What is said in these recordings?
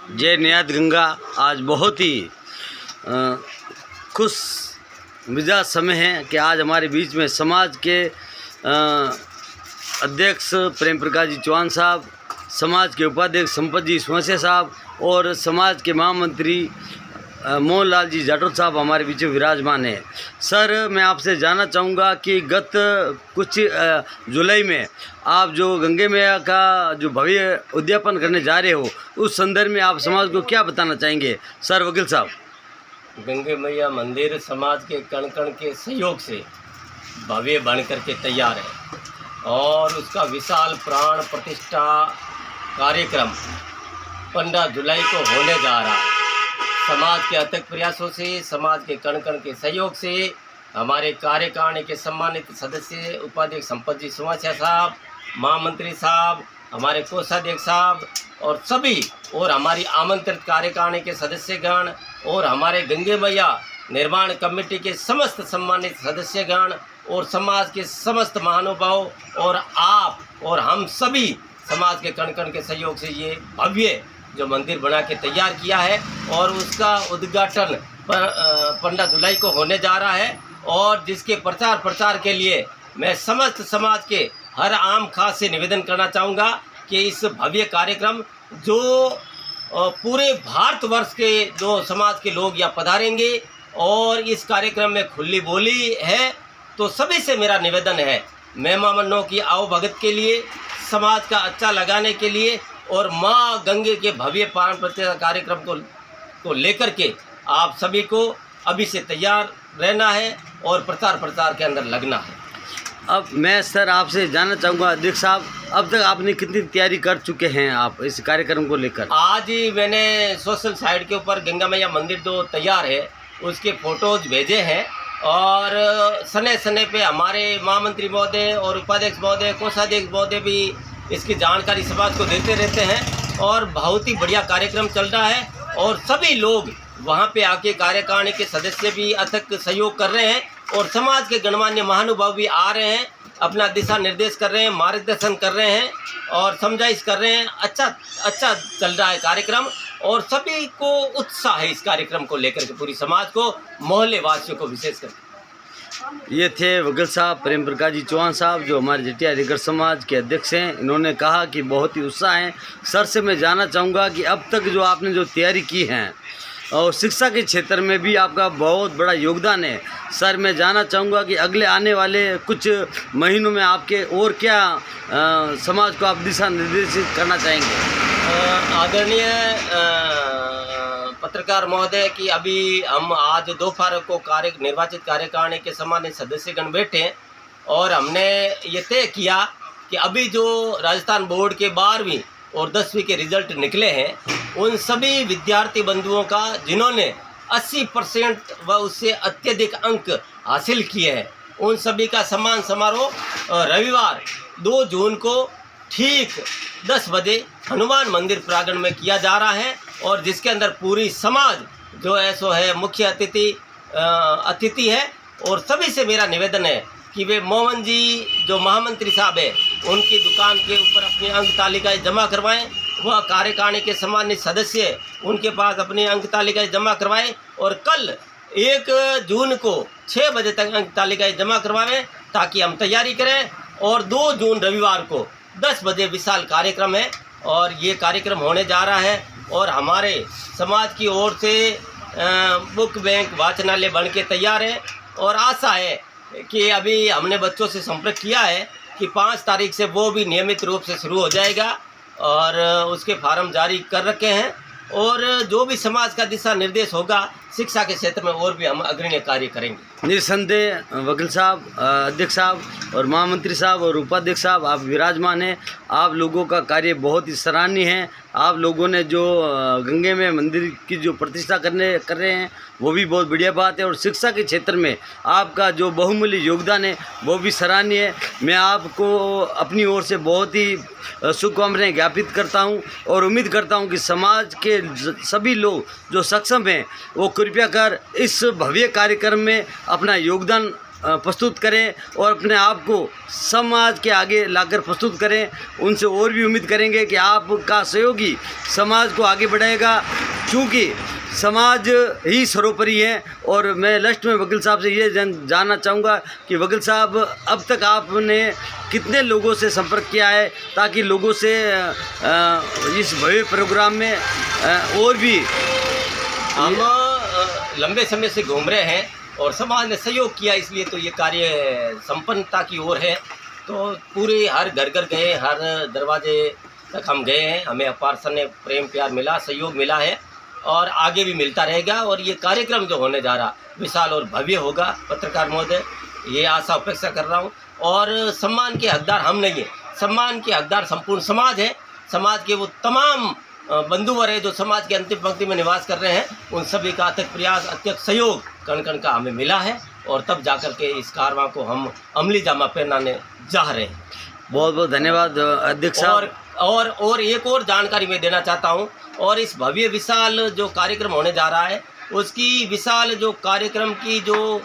जय नियात गंगा। आज बहुत ही खुश मिजाज समय है कि आज हमारे बीच में समाज के अध्यक्ष प्रेम प्रकाश जी चौहान साहब, समाज के उपाध्यक्ष संपत जी सोंसे साहब और समाज के महामंत्री मोहन लाल जी जाटोर साहब हमारे बीच में विराजमान है। सर, मैं आपसे जानना चाहूँगा कि गत कुछ जुलाई में आप जो गंगे मैया का जो भव्य उद्यापन करने जा रहे हो, उस संदर्भ में आप समाज को क्या बताना चाहेंगे? सर वकील साहब। गंगे मैया मंदिर समाज के कण कण के सहयोग से भव्य बन करके तैयार है और उसका विशाल प्राण प्रतिष्ठा कार्यक्रम 15 जुलाई को होने जा रहा है। समाज के अथक प्रयासों से, समाज के कण कण के सहयोग से हमारे कार्यकारिणी के सम्मानित सदस्य उपाध्यक्ष संपत जी सोंसे साहब, महामंत्री साहब, हमारे कोषाध्यक्ष साहब और सभी और हमारी आमंत्रित कार्यकारिणी के सदस्यगण और हमारे गंगे मैया निर्माण कमेटी के समस्त सम्मानित सदस्यगण और समाज के समस्त महानुभाव और आप और हम सभी समाज के कण कण के सहयोग से ये भव्य जो मंदिर बना के तैयार किया है और उसका उद्घाटन 15 जुलाई को होने जा रहा है। और जिसके प्रचार के लिए मैं समस्त समाज के हर आम खास से निवेदन करना चाहूँगा कि इस भव्य कार्यक्रम जो पूरे भारतवर्ष के जो समाज के लोग यहाँ पधारेंगे और इस कार्यक्रम में खुली बोली है, तो सभी से मेरा निवेदन है, मेहमानों की आवभगत के लिए, समाज का अच्छा लगाने के लिए और माँ गंगे के भव्य प्राण प्रतिष्ठा कार्यक्रम को लेकर के आप सभी को अभी से तैयार रहना है और प्रचार के अंदर लगना है। अब मैं सर आपसे जानना चाहूँगा अध्यक्ष साहब, अब तक आपने कितनी तैयारी कर चुके हैं आप इस कार्यक्रम को लेकर? आज ही मैंने सोशल साइट के ऊपर गंगा मैया मंदिर जो तैयार है उसके फोटोज भेजे हैं और समय पे हमारे महामंत्री महोदय और उपाध्यक्ष महोदय, कोषाध्यक्ष महोदय भी इसकी जानकारी समाज को देते रहते हैं और बहुत ही बढ़िया कार्यक्रम चल रहा है और सभी लोग वहाँ पे आके कार्यकारिणी के सदस्य भी अथक सहयोग कर रहे हैं और समाज के गणमान्य महानुभाव भी आ रहे हैं, अपना दिशा निर्देश कर रहे हैं, मार्गदर्शन कर रहे हैं और समझाइश कर रहे हैं। अच्छा चल रहा है कार्यक्रम और सभी को उत्साह है इस कार्यक्रम को लेकर के, पूरी समाज को, मोहल्ले वासियों को विशेष करके। ये थे वकील साहब प्रेम प्रकाश जी चौहान साहब जो हमारे जटिया रिगर समाज के अध्यक्ष हैं। इन्होंने कहा कि बहुत ही उत्साह है। सर से मैं जानना चाहूँगा कि अब तक जो आपने जो तैयारी की है और शिक्षा के क्षेत्र में भी आपका बहुत बड़ा योगदान है। सर मैं जानना चाहूँगा कि अगले आने वाले कुछ महीनों में आपके और क्या समाज को आप दिशा निर्देशित करना चाहेंगे? आदरणीय पत्रकार महोदय की अभी हम आज दोपहर को निर्वाचित कार्यकारिणी के सम्मानित सदस्यगण बैठे हैं और हमने ये तय किया कि अभी जो राजस्थान बोर्ड के 12वीं और 10वीं के रिजल्ट निकले हैं, उन सभी विद्यार्थी बंधुओं का जिन्होंने 80% व उससे अत्यधिक अंक हासिल किए हैं, उन सभी का सम्मान समारोह रविवार 2 जून को ठीक 10 बजे हनुमान मंदिर प्रांगण में किया जा रहा है और जिसके अंदर पूरी समाज जो है सो है मुख्य अतिथि है। और सभी से मेरा निवेदन है कि वे मोहन जी जो महामंत्री साहब है उनकी दुकान के ऊपर अपनी अंक तालिकाएँ जमा करवाएं, वह कार्यकारिणी के सम्मानित सदस्य उनके पास अपनी अंक तालिकाएँ जमा करवाएं और कल 1 जून को 6 बजे तक अंक तालिकाएँ जमा करवाएं ताकि हम तैयारी करें और 2 जून रविवार को 10 बजे विशाल कार्यक्रम है और ये कार्यक्रम होने जा रहा है और हमारे समाज की ओर से बुक बैंक वाचनालय बन के तैयार है और आशा है कि अभी हमने बच्चों से संपर्क किया है कि 5 तारीख से वो भी नियमित रूप से शुरू हो जाएगा और उसके फार्म जारी कर रखे हैं और जो भी समाज का दिशा निर्देश होगा शिक्षा के क्षेत्र में और भी हम अग्रणी कार्य करेंगे। निस्संदेह वकील साहब, अध्यक्ष साहब और महामंत्री साहब और उपाध्यक्ष साहब आप विराजमान हैं। आप लोगों का कार्य बहुत ही सराहनीय है। आप लोगों ने जो गंगे में मंदिर की जो प्रतिष्ठा कर रहे हैं वो भी बहुत बढ़िया बात है और शिक्षा के क्षेत्र में आपका जो बहुमूल्य योगदान है वो भी सराहनीय है। मैं आपको अपनी ओर से बहुत ही शुभकामनाएं ज्ञापित करता हूं और उम्मीद करता हूं कि समाज के सभी लोग जो सक्षम हैं वो कृपया कर इस भव्य कार्यक्रम में अपना योगदान प्रस्तुत करें और अपने आप को समाज के आगे लाकर प्रस्तुत करें। उनसे और भी उम्मीद करेंगे कि आपका सहयोगी समाज को आगे बढ़ाएगा, क्योंकि समाज ही सर्वोपरि है। और मैं लास्ट में वकील साहब से ये जानना चाहूँगा कि वकील साहब, अब तक आपने कितने लोगों से संपर्क किया है ताकि लोगों से इस भव्य प्रोग्राम में और भी हम लंबे समय से घूम रहे हैं और समाज ने सहयोग किया, इसलिए तो ये कार्य संपन्नता की ओर है। तो पूरे हर घर घर गए, हर दरवाजे तक हम गए हैं, हमें अपार ने प्रेम प्यार मिला, सहयोग मिला है और आगे भी मिलता रहेगा। और ये कार्यक्रम जो होने जा रहा विशाल और भव्य होगा। पत्रकार महोदय, ये आशा अपेक्षा कर रहा हूँ। और सम्मान के हकदार हम नहीं हैं, सम्मान के हकदार संपूर्ण समाज है। समाज के वो तमाम बंधुवर है जो समाज के अंतिम पंक्ति में निवास कर रहे हैं, उन सभी का अथक प्रयास, अत्यंत सहयोग कण कण का हमें मिला है और तब जाकर के इस कारवां को हम अमली जामा पहनाने जा रहे हैं। बहुत बहुत धन्यवाद अध्यक्ष साहब। और एक और जानकारी मैं देना चाहता हूं। और इस भव्य विशाल जो कार्यक्रम होने जा रहा है, उसकी विशाल जो कार्यक्रम की जो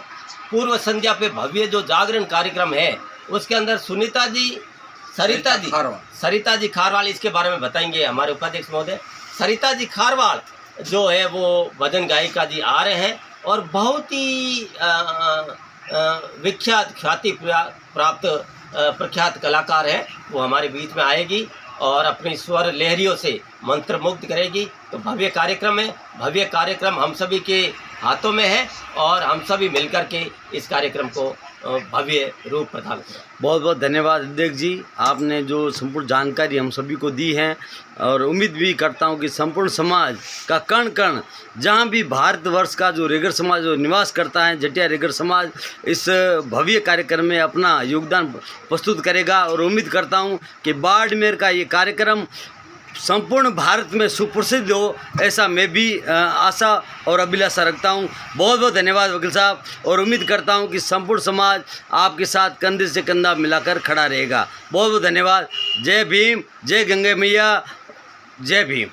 पूर्व संध्या पे भव्य जो जागरण कार्यक्रम है, उसके अंदर सरिता जी खारवाल इसके बारे में बताएंगे हमारे उपाध्यक्ष महोदय। सरिता जी खारवाल जो है वो भजन गायिका जी आ रहे हैं और बहुत ही विख्यात, ख्याति प्राप्त प्रख्यात कलाकार है। वो हमारे बीच में आएगी और अपनी स्वर लहरियों से मंत्रमुग्ध करेगी। तो भव्य कार्यक्रम है, भव्य कार्यक्रम हम सभी के हाथों में है और हम सभी मिलकर के इस कार्यक्रम को भव्य रूप प्रदान करें। बहुत बहुत धन्यवाद अध्यक्ष जी, आपने जो संपूर्ण जानकारी हम सभी को दी है। और उम्मीद भी करता हूं कि संपूर्ण समाज का कण कण, जहां भी भारतवर्ष का जो रेगर समाज जो निवास करता है, जटिया रेगर समाज, इस भव्य कार्यक्रम में अपना योगदान प्रस्तुत करेगा। और उम्मीद करता हूं कि बाड़मेर का ये कार्यक्रम संपूर्ण भारत में सुप्रसिद्ध हो, ऐसा मैं भी आशा और अभिलाषा रखता हूं। बहुत बहुत धन्यवाद वकील साहब, और उम्मीद करता हूं कि संपूर्ण समाज आपके साथ कंधे से कंधा मिलाकर खड़ा रहेगा। बहुत बहुत धन्यवाद। जय भीम, जय गंगे मैया, जय भीम।